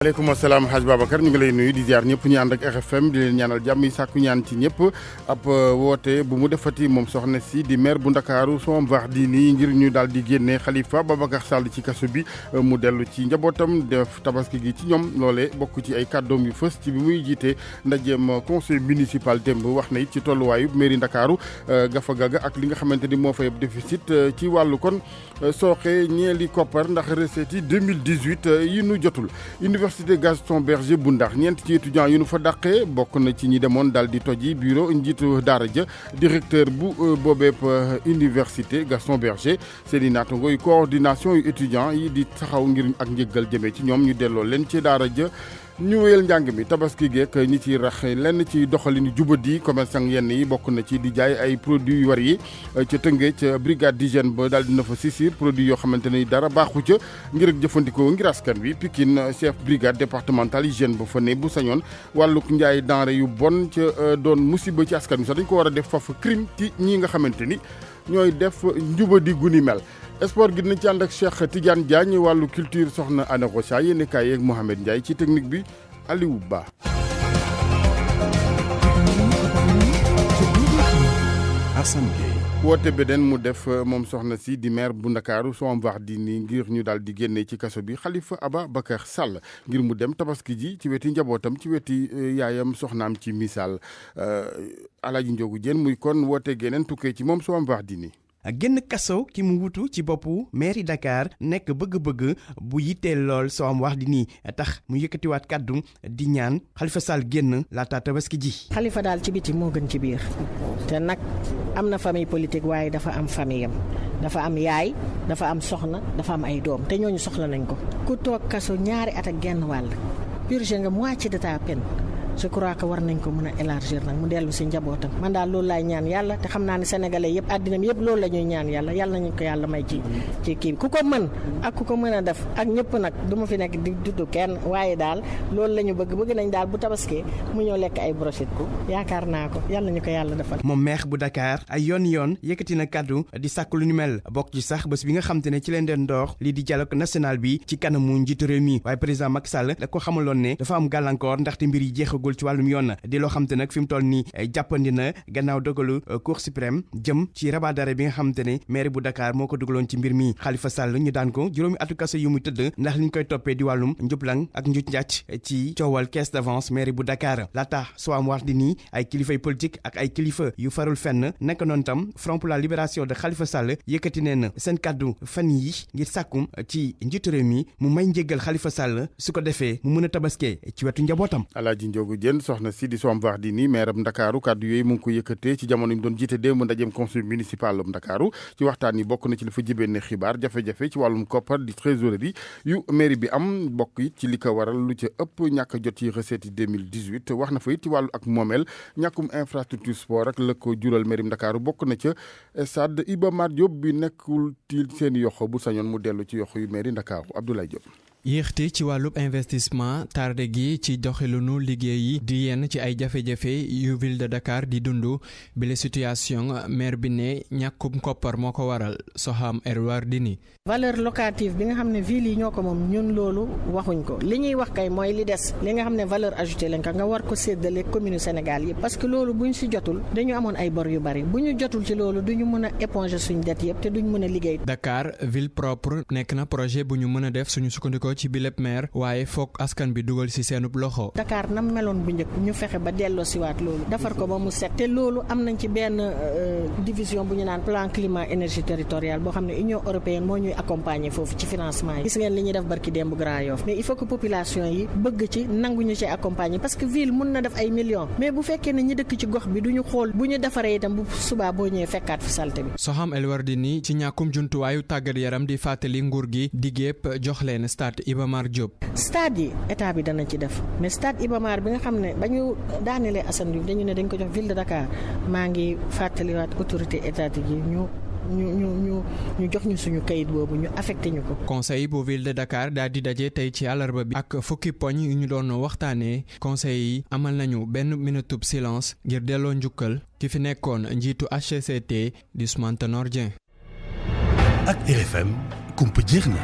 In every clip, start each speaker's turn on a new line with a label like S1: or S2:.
S1: aleykum asalaam Hadj Babacar ñu ngi lay nuyu di ziar ñëpp ñu ànd ak RFM di leen ñaanal jàmm yi sàkku ñaan ci ñëpp ab woote bu mu defati moom soxna si di maire bu Ndakaaru Soham Wardini ngir ñu daal di génne Khalifa Babacar Sall ci kaso bi mu dellu ci njabootam def tabaski gi ci ñoom loole bokk ci ay kàddoom yu fës ci bi muy jiite ndajeem conseil municipal démb wax na it ci tolluwaayu mairie Ndakaaru gafa gaga ak li nga xamante ni moo fay déficit ci wàllu kon sooxe ñeeli koppar ndax recette yi 2018 yi nu jotul. Université Gaston Berger bu Ndar ñeent ci étudiants yu nu fa dàqee bokk na ci ñi demoon daal di toji bureau njiitu daara ja directeur bu boobeep université Gaston Berger seeni naatango yu coordination yu étudiants yi di taxaw ngir ak njëggal jëmee ci ñoom ñu delloo leen ci daara ja ñu wéyal njàng mi tabaski geek ñi ci rax lenn ci doxalinu jubadi commerçant yenn yi bokk na ci di jaay ay produits yu war yi ca Tëngéej ca brigade d'hygiène ba daal dina fa sisir produits yoo xamante ne dara baaxu ca ngir ak jëfandikoo ngir askan wi Pikine chef brigade départementale hygiène ba fa ne bu sañoon wàlluk njaay denrée yu bon ca doon musiba ci askan wi sax dañ ko war a def foofu crime ci ñi nga xamante ni ñooy def njubadi gu ni mel. sport gi dinañ ci ànd ak Cheikh Tidiane Diagne wàllu culture soxna Anna Rocha yéen kaay yeeg Mohamed Ndiaye ci technique bi Aliou Ba. woote beneen mu def moom soxna si di maire bu Ndakaaru Soham Wardini ngir ñu daal di génne ci kaso bi Khalifa Ababacar Sall ngir mu dem tabaski ji ci weti njabootam ci weti yaayam soxnaam ci misaal Alaaji Njogu Jeen muy kon woote geneen tukkee ci moom Soham Wardini.
S2: génn kaso ki mu wutu ci boppu mairie Dakar nekk bëgg-bëgg bu yitteel lool Soham Wardini tax mu yëkkatiwaat kàddu di ñaan Khalifa Sall génn laata tabaski ji.
S3: Khalifa daal ci biti moo gën ci biir te nag am na famille politique waaye dafa am famille am dafa am yaay dafa am soxna dafa am ay doom te ñooñu soxla nañ ko. ku toog kaso ñaari at ak genn wàll purgé nga moitié de ta peine. je crois que war nañ ko mën a élargir nag mu dellu si njabootam man daal loolu laay ñaan yàlla te xam naa ne sénégalais yëpp àddina bi yëpp loolu la ñuy ñaan yàlla nañu ko yàlla may ci kii ku ko mën ak ku ko mën a def ak ñëpp nag du ma fi nekk di dudd kenn waaye daal loolu la ñu bëgg nañ daal bu tabaskee mu ñëw lekk ay brochette ko yaakaar naa ko yàlla nañu ko yàlla defal.
S2: moom maire bu Dakar ay yoon yëkkati na kaddu di sàkk lu ñu mel bokk ci sax bés bi nga xam te ne ci leen den door lii di dialogue national bi ci kanamu njiitu réew mi waaye président Macky Sall da ko xamaloon ne dafa am gàllankoor ndaxte mbir yi jeexagul ci wàllum yoon di loo xam te nag fi mu toll nii jàppandi na gannaaw dogalu cour suprême jëm ci rabat d'arrêt bi nga xam te ne maire bu Dakar moo ko dugaloon ci mbir mi Khalifa Sall ñu daan ko juróomi atu kaso yu muy tëdd ndax li ñu koy toppee di wàllum njublang ak njuuj njàcc ci coowal caisse d'avance maire bu Dakar laata Soham Wardini ay kilifay politique ak ay kilifa yu farul fenn nekk noonu tam Front pour la libération de Khalifa Sall yëkkati neen seen kàddu fan yi ngir sàkkum ci njiitu réew mi mu may njéggal Khalifa Sall su ko defee mu mën a tabaskee ci wetu njabootam.
S1: Alaaji Njogu Jeen soxna si di Soham Wardini maire bu Ndakaaru kàddu yooyu mu ngi ko yëkkatee ci jamono yi mu doon jiite démb ndajeem conseil municipal bu Ndakaaru ci waxtaan yi bokk na ci li fa jibee ne xibaar jafe-jafe ci wàllum koppar di trésorerie yu mairie bi am bokk it ci li ko waral lu ca ëpp ñàkk a jot ci recette yi 2018 wax na fa it ci wàllu ak moomeel ñàkkum infrastructure sport ak la ko jural mairie bu Ndakaaru bokk na ca stade Iba Mar Diop bi nekkul ci seen yoxo bu sañoon mu dellu ci yoxo yu mairie Ndakaaru Abdoulaye Diop.
S4: yéexte ci wàllub investissement tardé gi ci doxalinu liggéey yi di yenn ci ay jafe-jafe yu ville de Dakar di dund bile situation maire bi ne ñàkkum koppar moo ko waral Soham Wardini.
S3: valeur locative bi nga xam ne ville yi ñoo ko moom ñun loolu waxuñ ko li ñuy wax kay mooy li des li nga xam ne valeur ajoutée lañ ko nga war ko séddale commune Sénégal yi parce que loolu buñ si jotul dañu amoon ay bor yu bari bu ñu jotul ci loolu duñu mën a éponger suñ dette yëpp te duñ mën a liggéey.
S4: Dakar ville propre nekk na projet bu ñu mën a def suñu sukkandikoo ci bileb maire waaye foog askan bi dugal ci seenub loxo.
S3: Dakar nam meloon bu njëkk ñu fexe ba delloo siwaat loolu defar ko ba mu set te loolu am nañ ci benn division bu ñu naan plan climat énergie territoriale boo xam ne Union européenne moo ñuy accompagner foofu ci financement yi gis ngeen li ñuy def barki démb Grand Yoff mais il faut que population yi bëgg ci nangu ñu ci accompagner parce que ville mun na def ay millions mais bu fekkee ne ñi dëkk ci gox bi duñu xool bu ñu defaree itam bu subaa boo ñëwee fekkaat fi salte bi.
S4: Soham Wardini ci ñàkkum jumtuwaayu tàggat yaram di fàttali nguur gi digépp jox leen stade Iba Mar Diop.
S3: stade yi état bi dana ci def mais stade Iba Mar bi nga xam ne ba ñu daanelee Assane Diouf dañu ne dañ ko jox ville de Dakar maa ngi fàttaliwaat autorité étatique yi ñu jox ñu suñu kayit boobu ñu affecté ñu ko.
S4: conseil bu ville de Dakar daal di daje tey ci àllarba bi ak fukki poñ yu ñu doon waxtaanee conseil yi amal nañu benn minutub silence ngir delloo njukkal ki fi nekkoon njiitu HCCT di Ousmane Tanor Dieng.
S5: ak RFM kumpa jeex na.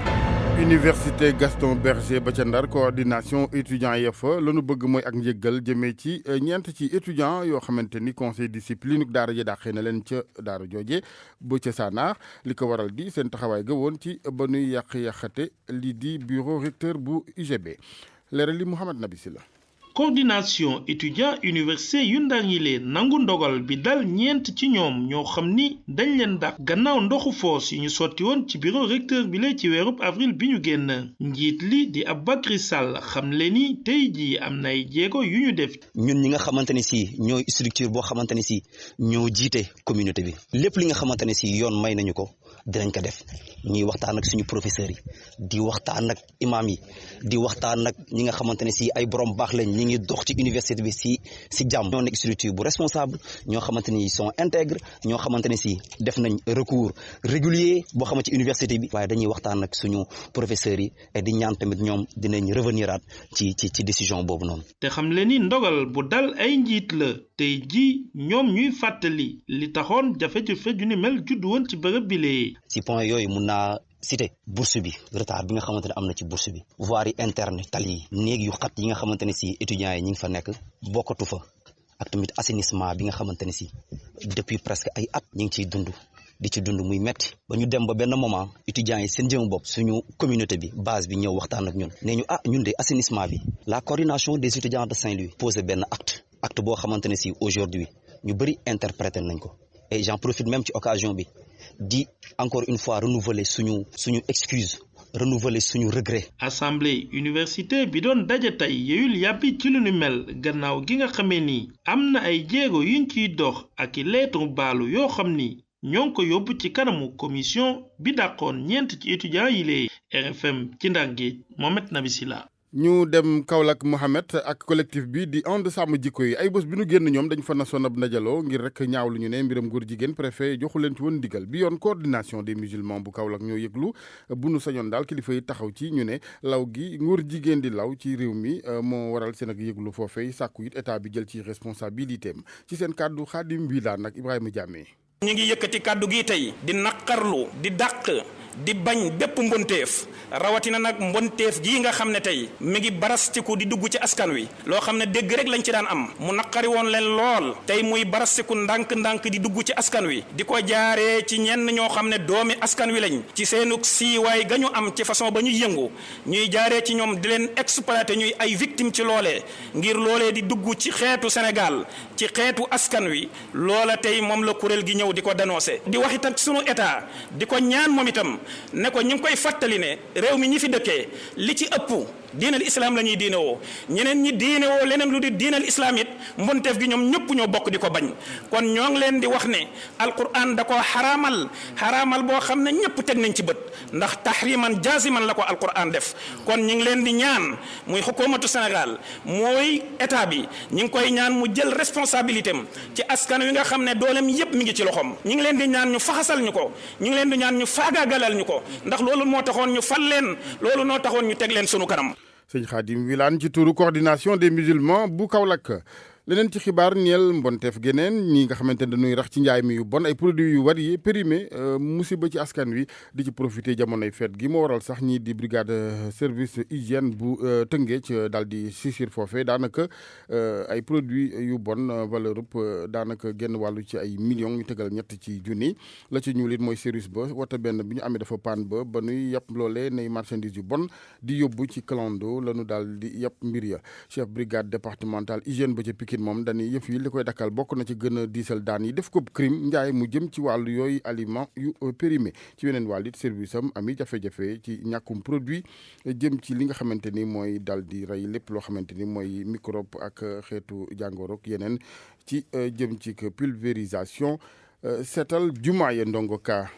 S1: Université Gaston Berger ba ca Ndar coordination étudiant ya fa la nu bëgg mooy ak njëggal jëmee ci ñeent ci étudiant yoo xamante ni conseil discipline daara ja dàqee na leen ca daara jooje ba ca Sanar li ko waral di seen taxawaay ga woon ci ba nuy yàqate lii di bureau recteur bu UGB leeral li Mouhamed Nabi Silla
S5: coordination étudiant université yu Ndar yi leen nangu ndogal bi dal ñeent ci ñoom ñoo xam ni dañ leen dàq gannaaw ndoxu foos yi ñu sotti woon ci bureau recteur bi la ci weerub avril bi ñu génn njiit li di Aboubacry Sall xam le ni tey jii am na ay jéego yu ñu def.
S6: ñun ñi nga xamante ne si ñooy structure boo xamante ne si ñoo jiite communauté bi lépp li nga xamante ne si yoon may nañu ko dinañ ko def ñuy waxtaan ak suñu professeurs yi di waxtaan ak imam yi di waxtaan ak ñi nga xamante ne si ay borom baax lañ ñi ngi dox ci université bi si jàmm ñoo nekk structure bu responsable ñoo xamante ni sont intègres ñoo xamante ne si def nañ recours régulier boo xamante ci université bi waaye dañuy waxtaan ak suñu professeurs yi et di ñaan tamit ñoom dinañ reveniraat ci décision boobu noonu.
S5: te xam le ni ndogal bu dal ay njiit la tey ji ñoom ñuy fàttali li taxoon jafe-jafe ju ni mel judd woon ci bërëb bi lee.
S6: ci point yooyu mun naa cité bourse bi retard bi nga xamante ne am na ci bourse bi voirie interne tali yi néeg yu xat yi nga xamante ne si étudiants yi ñi ngi fa nekk bokkatu fa ak tamit assainissement bi nga xamante ne si depuis presque ay at ñi ngi ciy dund di ci dund muy metti ba ñu dem ba benn moment étudiants yi seen jëm bopp suñu communauté bi base bi ñëw waxtaan ak ñun nee ñu ñun de assainissement bi la coordination des étudiants de Saint-Louis posé benn acte boo xamante ne si aujourd'hui ñu bëri interprété nañ ko et j'en profite même ci occasion bi di encore une fois renouveler suñu excuse renouveler suñu regret.
S5: assemblée université bi doon daje tey yeyul yàbbi ci lu nu mel gannaaw gi nga xamee ni am na ay jéego yuñ ciy dox ak i lettre baalu yoo xam ni ñoo ngi ko yóbbu ci kanamu commission bi dàqoon ñeent ci étudiants yi lee RFM ci Ndar Géej Mohamed Nabi Silla
S1: ñu dem Kaolack Mohamed ak collectif bi di ànd sàmm jikko yi ay bés bi nu génn ñoom dañ fa nasoon ab ndajaloo ngir rek ñaaw lu ñu ne mbiram góor jigéen préfet joxu leen ci woon ndigal bi yoon coordination des musulmans bu Kaolack ñoo yëglu bu nu sañoon daal kilifa yi taxaw ci ñu ne law gi ngóor jigéen di law ci réew mi moo waral seen ak yëglu foofee sàkku it état bi jël ci responsabilité am ci seen kàddu Xaadim bii daan nag Ibrahima Diamé.
S7: ñu ngi yëkkati kàddu gi tey di naqarlu di dàq di bañ bépp mbonteef rawatina nag mbonteef gii nga xam ne tey mi ngi barastiku di dugg ci askan wi loo xam ne dégg rek lañ ci daan am mu naqari woon leen lool tey muy barastiku ndànk-ndànk di dugg ci askan wi di ko jaaree ci ñenn ñoo xam ne doomi askan wi lañ ci seenu siiwaay ga ñu am ci façon ba ñuy yëngu ñuy jaaree ci ñoom di leen exploiter ñuy ay victime ci loolee ngir loolee di dugg ci xeetu Sénégal ci xeetu askan wi loola tey moom la kuréel gi ñëw di ko dénoncer di wax itam sunu état di ko ñaan moom itam ne ko ñu ngi koy fàttali ne réew mi ñi fi dëkkee li ci ëpp diinal islam la ñuy diine woo ñeneen ñi diine woo leneen lu di diinal islam it mbonteef gi ñoom ñëpp ñoo bokk di ko bañ kon ñoo ngi leen di wax ne alquran da ko xaraamal boo xam ne ñëpp teg nañ ci bët ndax tahriman jaziman la ko alquran def kon ñu ngi leen di ñaan muy xukumatu Sénégal mooy état bi ñu ngi koy ñaan mu jël responsabilité am ci askan wi nga xam ne dooleem yëpp mi ngi ci loxoom ñu ngi leen di ñaan ñu faxasal ñu ko ñu ngi leen di ñaan ñu faagaagalal ñu ko ndax loolu moo taxoon ñu fal leen loolu noo taxoon ñu teg leen sunu kanam.
S1: sëñ Khadim Wilane ci turu coordination des musulmans bu Kaolack leneen ci xibaar ñeel mbonteef geneen ñi nga xamante ne dañuy rax ci njaay mi yu bon ay produits yu variés périmé musiba ci askan wi di ci profité jamonoy fête gi moo waral sax ñii di brigade service hygiène bu Tëngéej daal di sisir foofe daanaka ay produits yu bon valeur daanaka genn wàllu ci ay millions yu tegal ñett ci junni la ci ñuul it mooy service ba wata benn bi ñu amee dafa paan ba nuy yàpp loolee nay marchandise yu bon di yóbbu ci clando la ñu daal di yàpp mbir ya chef brigade départementale hygiène ba ca Pikine moom dañuy yëf yi li koy dakkal bokk na ci gën a diisal daan yi def ko crime njaay mu jëm ci wàllu yooyu aliment yu périmé ci weneen wàll it service am ami jafe-jafe ci ñàkkum produit jëm ci li nga xamante ni mooy dal di rey lépp loo xamante ni mooy microbe ak xeetu jàngoro ak yeneen ci jëm ci pulvérisation seetal jumaa ya ndongo ka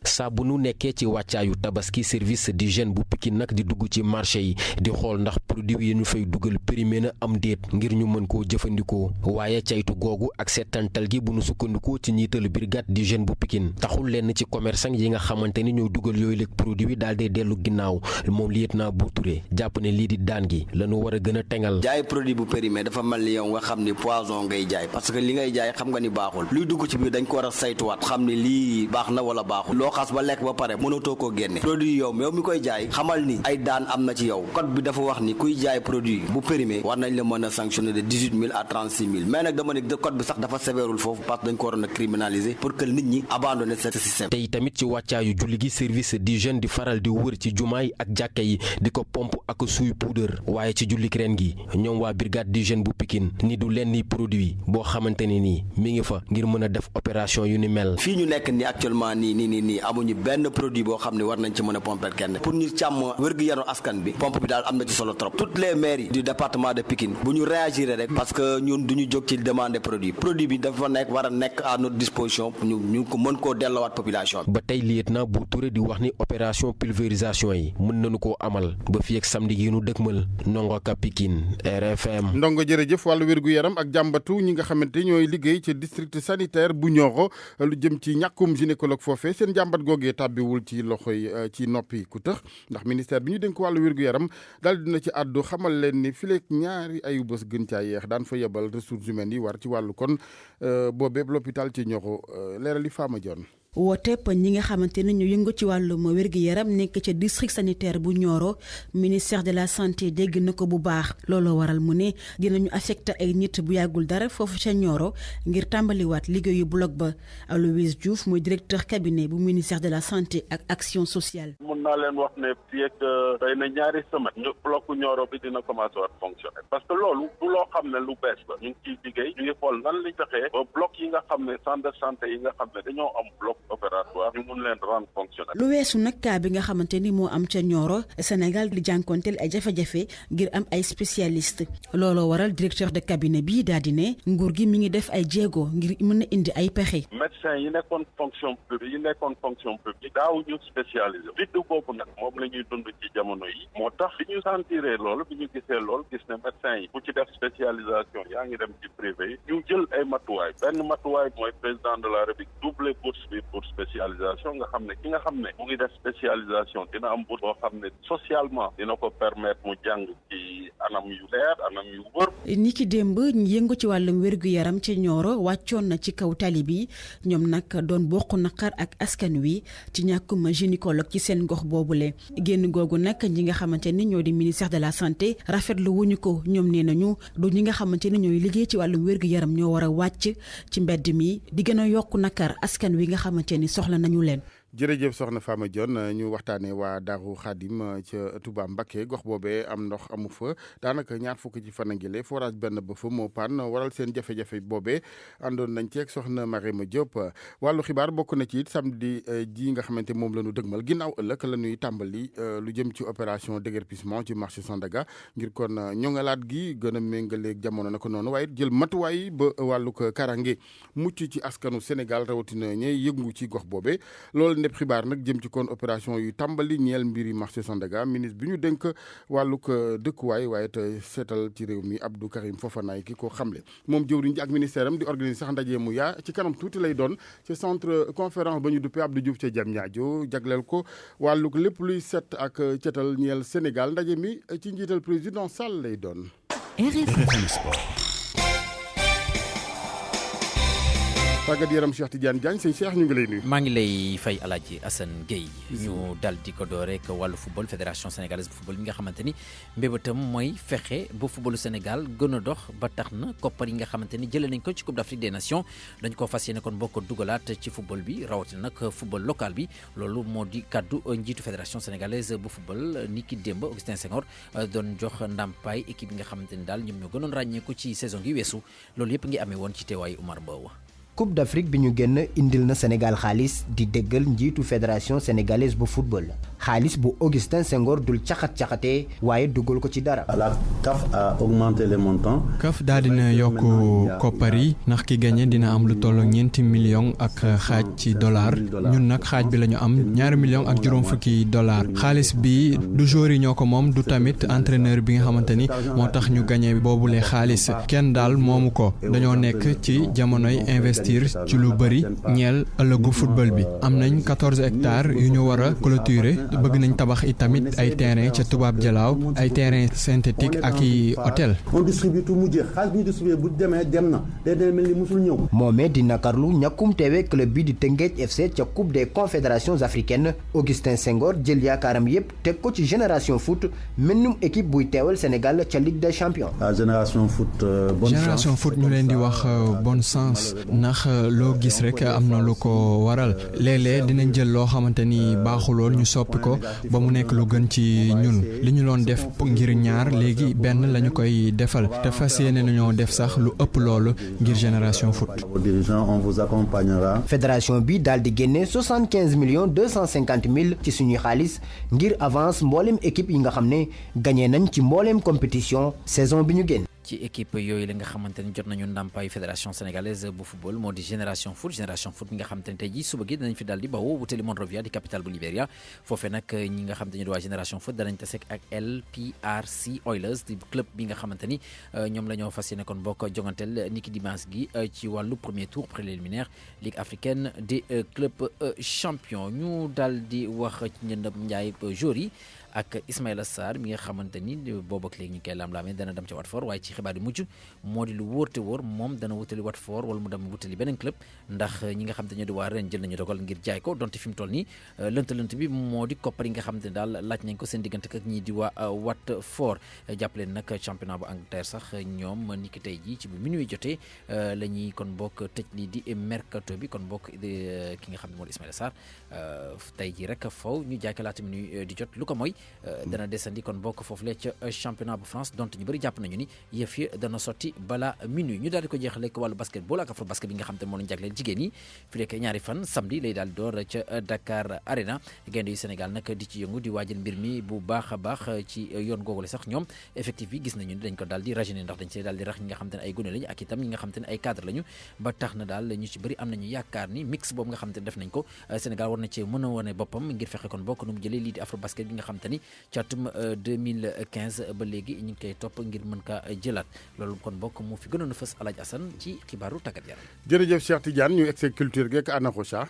S8: saa bu nu nekkee ci wàccaayu tabaski service d'hygiène bu Pikine nag di dugg ci marché yi di xool ndax produit yi ñu fay dugal périmé na am déet ngir ñu mën koo jëfandikoo waaye caytu googu ak seetantal gi bu nu sukkandikoo ci njiitalu brigade d'hygiène bu Pikine taxul lenn ci commerçant yi nga xamante ni ñoo dugal yooyu léeg produit yi daal dee dellu ginnaaw moom lieutenant bu Touré jàpp ne lii di daan gi la ñu war a gën a tengal.
S9: jaay produit bu périmé dafa mel ni yow nga xam ni poison ngay jaay parce que li ngay jaay xam nga ni baaxul luy dugg ci biir dañ ko war a saytuwaat xam ni lii baax na wala baaxul xas ba lekk ba pare mënatoo koo génne produit yow mi koy jaay xamal ni ay daan am na ci yow code bi dafa wax ni kuy jaay produit bu périmé war nañ la mën a sanctionner de 18 000 à 36 000 mais nag dama ne code bi sax dafa sévèrul foofu parce que dañ ko waroon a criminaliser pour que nit ñi abandonner ce système.
S8: tey tamit ci wàccaayu julli gi service d'hygiène di faral di wër ci jumaa yi ak jàkka yi di ko pompe ak suy poudre waaye ci jullik ren gi ñoom waa brigade d'hygiène bu Pikine ni du leen ni produit boo xamante ni nii mi ngi fa ngir mën a def opération yu ni mel.
S9: fii ñu nekk ni actuellement nii amuñu benn produit boo xam ne war nañ ci mën a pomper kenn pour ñu càmm wér-gu-yaramu askan bi pompe bi daal am na ci solo trop toutes les mairies du département de Pikine bu ñu réagir rek parce que ñun duñu jóg ci demander produit bi dafa nekk war a nekk à notre disposition pour ñu ko mën koo delloowaat population bi.
S8: ba tey lieutenant bu Touré di wax ni opération pulvérisation yi mën nañu koo amal ba fii ak samedi gi nu dëkkmal Ndongo Ka Pikine RFM.
S1: Ndongo jërëjëf wàllu wér-gu-yaram ak jàmbatu ñi nga xamante ñooy liggéey ci district sanitaire bu Nioro lu jëm ci ñàkkum gynécologue foofee seen jàmbat googee tàbbiwul ci loxoy ci noppi ku tëx ndax ministère bi ñu dénk wàllu wér-gu-yaram daal dina ci àddu xamal leen ni fileeg ñaari ayu bés gën caa yeex daan fa yebal ressources humaines yi war ci wàllu kon boobeeb l'hôpital ci Nioro leeral li Fama Dione.
S10: wooteep ñi nga xamante ne ñu yëngu ci wàllum wér-gi-yaram nekk ca district sanitaire bu Nioro ministère de la santé dégg na ko bu baax looloo waral mu ne dinañu affecté ay nit bu yàggul dara foofu ca Nioro ngir tàmbaliwaat liggéeyu bloc ba Aloïse Diouf mooy directeur cabinet bu ministère de la santé ak action sociale.
S11: mun naa leen wax ne fii ak day na ñaari semaine ñu bloc Nioro bi dina commencé waat fonctionner parce que loolu du loo xam ne lu bees la ñu ngi ciy liggéey ñu ngi xool nan lañ fexee ba bloc yi nga xam ne centre de santé yi nga xam ne dañoo am bloc opératoire ñu mun leen rendre fonctionnel.
S10: lu weesu nag cas bi nga xamante ni moo am ca Nioro Sénégal di jànkonteel ay jafe-jafe ngir am ay spécialiste looloo waral directeur de cabinet bi daal di ne nguur gi mi ngi def ay jéego ngir mën a indi ay pexe.
S11: médecin yi nekkoon fonction publique daaw ñu spécialisé vide boobu nag moom la ñuy dund ci jamono yi moo tax bi ñu sentiree loolu bi ñu gisee loolu gis ne médecin yi bu ci def spécialisation yaa ngi dem ci privé yi ñu jël ay matuwaay benn matuwaay mooy président de la République doublé bourse bi pour spécialisation nga xam ne ki nga xam ne mu ngi def spécialisation dina am bourse boo xam ne socialement dina ko permettre mu jàng ci anam yu leer anam yu wër.
S10: ni ki démb ñu yëngu ci wàllum wér-gu-yaram ca Nioro wàccoon na ci kaw tali bi ñoom nag doon bokk naqar ak askan wi ci ñàkkum gynécologue ci seen gox boobule génn googu nag ñi nga xamante ni ñoo di ministère de la santé rafetlu wuñu ko ñoom nee nañu du ñi nga xamante ni ñooy liggéey ci wàllum wér-gu-yaram ñoo war a wàcc ci mbedd mi di gën a yokk nakar askan wi nga xamante ni soxla nañu leen.
S1: jërëjëf soxna Fama Dione ñu waxtaanee waa Daaru Xaadim ca Touba Mbacké gox boobee am ndox amu fa daanaka ñaar fukki ci fan a ngile forage benn ba fa moo pan waral seen jafe-jafe boobee àndoon nañ ceeg soxna Marème Diop wàllu xibaar bokk na ci it samedi ji nga xamante moom la ñu dëgmal ginnaaw ëllëg la ñuy tàmbali lu jëm ci opération déguerpissement ci marché Sandaga ngir kon ñoŋalaat gi gën a méngaleeg jamono na ko noonu waaye jël matuwaay ba wàllug karange mucc ci askanu Sénégal rawatina ñay yëngu ci gox boobee loolu ndeb xibaar nag jëm ci kon opération yu tàmbali ñeel mbiri marché Sandaga ministre bi ñu dénk wàllug dëkkuwaay waaye te seetal ci réew mi Abdou Karim Fofana ki ko xamle moom jëwriñ ji ak ministère am di organiser sax ndaje mu yaa ci kanam tuuti lay doon ci centre conférence ba ñu duppee Abdou Diouf ca Diamniadio jagleel ko wàllug lépp luy set ak cetal ñeel Sénégal ndaje mi ci njiital président Sall lay doon. RFM Sport. tàggat yaram Cheikh Tidiane Diagne sëñ Cheikh ñu ngi lay nuyu.
S12: maa ngi lay fay Alaaji Assane Gueye ñu dal di ko door rek wàllu football fédération sénégalaise bu football mi nga xamante ni mbébétam mooy fexe ba footballu Sénégal gën a dox ba tax na koppar yi nga xamante ni jëlee nañ ko ci Coupe d'Afrique des Nations dañ ko fas yéene kon boo ko dugalaat ci football bi rawatina nag football local bi loolu moo di kaddu njiitu fédération sénégalaise bu football ni ki démb Augustin Senghor doon jox ndàmpaay équipe yi nga xamante ni daal ñoom ñoo gënoon ràññeeku ci saison gi weesu loolu yëpp ngi amee woon ci teewaayu Oumar Mbow.
S13: Coupe d'Afrique bi ñu génn indil na Sénégal xaalis di déggal njiitu fédération sénégalaise bu football xaalis bu Augustin Senghor dul caxat-caxatee waaye dugal ko ci dara.
S14: La CAF a augmenté les montants.
S4: CAF daal dina yokk koppar yi ndax ki gagné dina am lu toll 4 millions ak xaaj ci dollar ñun nag xaaj bi la ñu am 2 millions ak juróom fukki dollar xaalis bi du joueur yi ñoo ko moom du tamit entraîneur bi nga xamante ni moo tax ñu gagné boobule xaalis kenn daal moomu ko dañoo nekk ci jamonoy investissement investir ci lu bëri ñeel ëllëgu football bi am nañ 14 hectares yu ñu war a clôturer bëgg nañ tabax itamit ay terrain ca Tubaab Jalaaw ay terrain synthétique ak i hôtel.
S14: on distribue tout mu jeex xaalis bi ñu distribué bu demee dem na day mel ni musul ñëw.
S13: moomee di nakarlu ñàkkum teewe club bi di Teungueth FC ca coupe des confédérations africaines Augustin Senghor jël yaakaaram yépp teg ko ci génération foot mennum équipe buy teewal Sénégal ca Ligue des champions.
S14: génération foot bonne chance.
S4: génération foot ñu leen di wax bonne chance ndax loo gis rek am na lu ko waral léeg-léeg dinañ jël loo xamante ni baaxuloon ñu soppi ko ba mu nekk lu gën ci ñun li ñu doon def ngir ñaar léegi benn lañu koy defal te fas yéene nañoo def sax lu ëpp loolu ngir génération foot.
S14: on vous accompagnera.
S13: fédération bi daal di génne 75 millions 250 mille ci suñuy xaalis ngir avance mboolem équipe yi nga xam ne gagné nañ ci mboolem compétition saison bi ñu génn.
S12: ci équipe yooyu la nga xamante ni jot nañu ndàmpaayu fédération sénégalaise bu football moo di génération foot bi nga xamante ni tey jii suba gi danañ fi daal di bawoo wutali Monrovia di capitale bu Libéria foofee nag ñi nga xamante ni di waa génération foot danañ tasek ak LPRC Oilers di club bi nga xamante ni ñoom la ñoo fas yéene kon bokk jonganteel niki dimanche gi ci wàllu premier tour préliminaire Ligue africaine des clubs champions ñu daal di wax ci njëndam njaay joueurs yi ak Ismaïla Sarr mi nga xamante ni boobu ak léegi ñu koy lam-laamee dana dem ca Watford waaye ci xibaar yu mujj moo di lu wóor te wóor moom dana wutali Watford wala mu dem wutali beneen club ndax ñi nga xamante ne di waa ren jël nañu dogal ngir jaay ko donte fi mu toll nii lënt bi moo di koppar yi nga xamante ne daal laaj nañ ko seen diggante ak ñii di waa Watford jàppale nag championnat bu Angleterre sax ñoom ni ki tey jii ci bu minuit jotee la ñuy kon bokk tëj lii di mercato bi kon bokk ki nga xam ne moo di Ismaïla Sarr tey jii rek faw ñu jaay ko laata minuit di jot lu ko mooy dana desandi kon bokk foofu le ca championnat bu France donte ñu bëri jàpp nañu ni yëf yi dana sotti bala minuit ñu daal di ko jeexale ak wàllu basketball ak afro basket bi nga xam te moo lañu jagleel jigéen yi fi lekk ñaari fan samedi lay daal di door ca Dakar Arena gaynde yu Sénégal nag di ci yëngu di waajal mbir mi bu baax a baax ci yoon googule sax ñoom effectif bi gis nañu ni dañ ko daal di rajeunir ndax dañ see daal di rax ñi nga xam te ne ay gone lañu ak itam ñi nga xam te ne ay cadre lañu ba tax na daal ñu ci bëri am nañu yaakaar ni mix boobu nga xam te ne def nañ ko Sénégal war na cee mën a wane boppam ngir fexe kon bokk nu mu jëlee lii di afro basket bi nga xam te ni ci atum 2015 ba léegi ñu ngi koy topp ngir mën kaa jëlaat loolu kon bokk moo fi gënoon a fës Alaaji Assane ci xibaaru tàggat yaram.
S1: jërëjëf Cheikh Tidiane ñu egg culture geek Anna Rocha.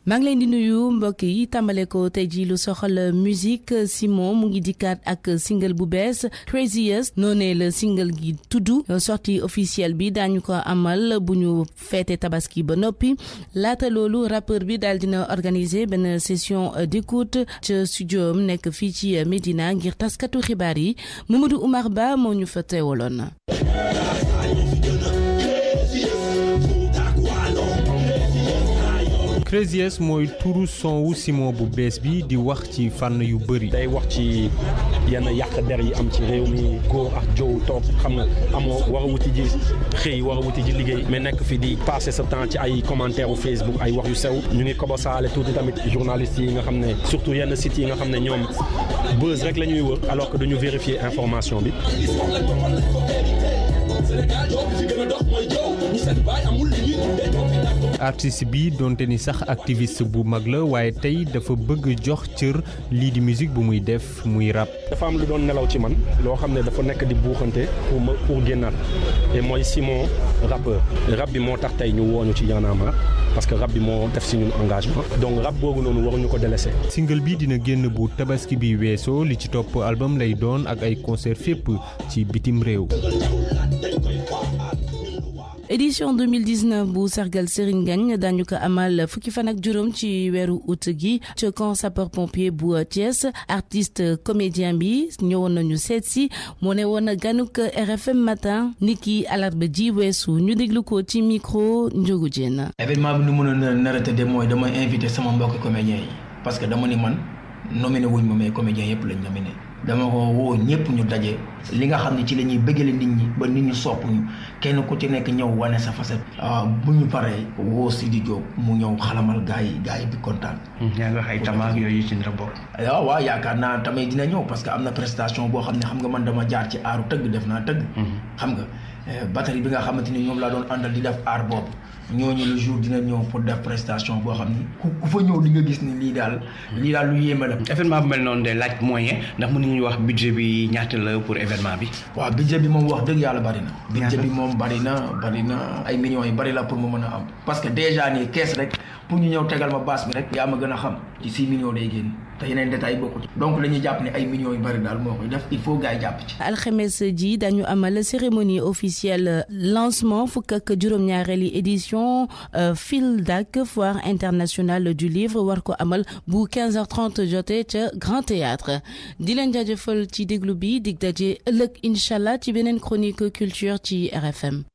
S15: maa ngi leen di nuyu mbokk yi tàmbale ko tey jii lu soxal musique Simon mu ngi dikkaat ak single bu bees Craziest noonee la single gi tudd sortie officielle bi daañu ko amal bu ñu feete tabaski ba noppi laata loolu rappeur bi daal dina organiser benn session d'écoute ca studio am nekk fii ci Médina ngir taskatu xibaar yi Mamadou Oumar Ba moo ñu fa teewaloon.
S16: Craziest mooy turu son wu Simon bu bees bi di wax ci fànn yu bëri.
S17: day wax ci yenn yàq der yi am ci réew mi góor ak jow toog xam nga amoo war a wuti ji xëy war a wuti ji liggéey mais nekk fi di passer sa temps ci ay commentaire u Facebook ay wax yu sew ñu ngi kobosaale tuuti tamit journalistes yi nga xam ne surtout yenn sites yi nga xam ne ñoom buzz rek la ñuy wër alors que duñu vérifier information bi.
S16: artiste bi donte ni sax activiste bu mag la waaye tey dafa bëgg jox cër lii di musique bu muy def muy rap.
S17: dafa am lu doon nelaw ci man loo xam ne dafa nekk di buuxante pour génnaat te mooy Simon rappeur rap bi moo tax tey ñu wooñu ci Y'en a marre parce que rap bi moo def si ñun engagement donc rap boobu noonu waruñu ko délaisser.
S16: single bi dina génn bu tabaski bi weesoo li ci topp album lay doon ak ay concert fépp ci bitim réew.
S15: édition 2019 bu sargal Serigne Ngagne dañu ko amal fukki fan ak juróom ci weeru août gi ci camp sapeur pompier bu Thiès artiste comédien bi ñëwoon nañu seet si moo ne woon ganuk RFM matin niki alarba ji weesu ñu déglu ko ci micro Ndiogou Diène.
S18: événement bi nu mën a nar a tëddee mooy damay invité sama mbokk comédien yi parce que dama ni man nominé wuñ ma mais comédien yëpp lañ nominé dama ko woo ñëpp ñu daje li nga xam ne ci la ñuy bëggale nit ñi ba nit ñi sopp ñu kenn ku ci nekk ñëw wane sa facette. bu ñu paree woo Sidi Diop mu ñëw xalamal gaa yi bi kontaan.
S19: yaa nga xay tamaak yooyu ci dina bokk.
S18: waaw yaakaar naa tamit dina ñëw parce que am na prestation boo xam ne xam nga man dama jaar ci aaru tëgg def naa tëgg. xam nga batterie bi nga xamante ni ñoom laa doon àndal di def art boobu ñooñu le jour dina ñëw pour def prestation boo xam ni ku fa ñëw di nga gis ni lii daal lu yéeme la.
S19: événement bu mel noonu de laaj moyen ndax mën nañu wax budget bi ñaata la pour événement bi.
S18: waaw budget bi moom wax dëgg yàlla bari na. budget bi moom bari na ay millions yu bari la pour mu mën a am. parce que déjà nii kees rek pour ñu ñëw tegal ma basse bi rek yaa ma gën a xam ci 6 millions day génn te yeneen détails bokku ci. donc dañuy jàpp ne ay millions yu bari daal moo koy def il faut gars yi jàpp ci.
S15: alxames ji dañu amal cérémonie officielle lancement fukk ak juróom-ñaareeli édition FILDAK foire internationale du livre war ko amal bu 15h30 jotee ca Grand Théâtre di leen jaajëfal ci déglu bi dig daje ëllëg incha allah ci beneen chronique culture ci RFM.